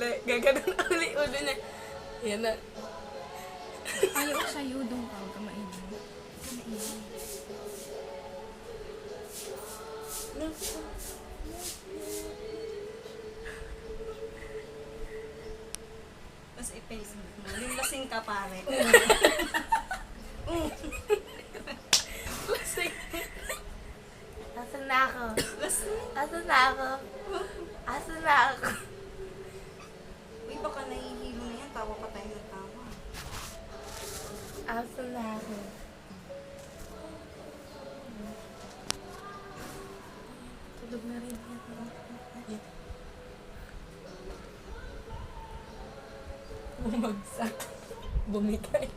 uli. Gaganon na uli ulo niya. Yan na. Ayaw ko sa'yo, doon ka. Huwag ka maingay. Tapos i-Facebook mo. Yung lasing ka, pare. Lasing. Asan na ako? Lasing? Asan na ako? Asan na ako? Uy, baka nahihilo na yan. Tawa pa tayo ng tawa. Asan na ako? Tulog na rin. Bumagsak. Bumitay.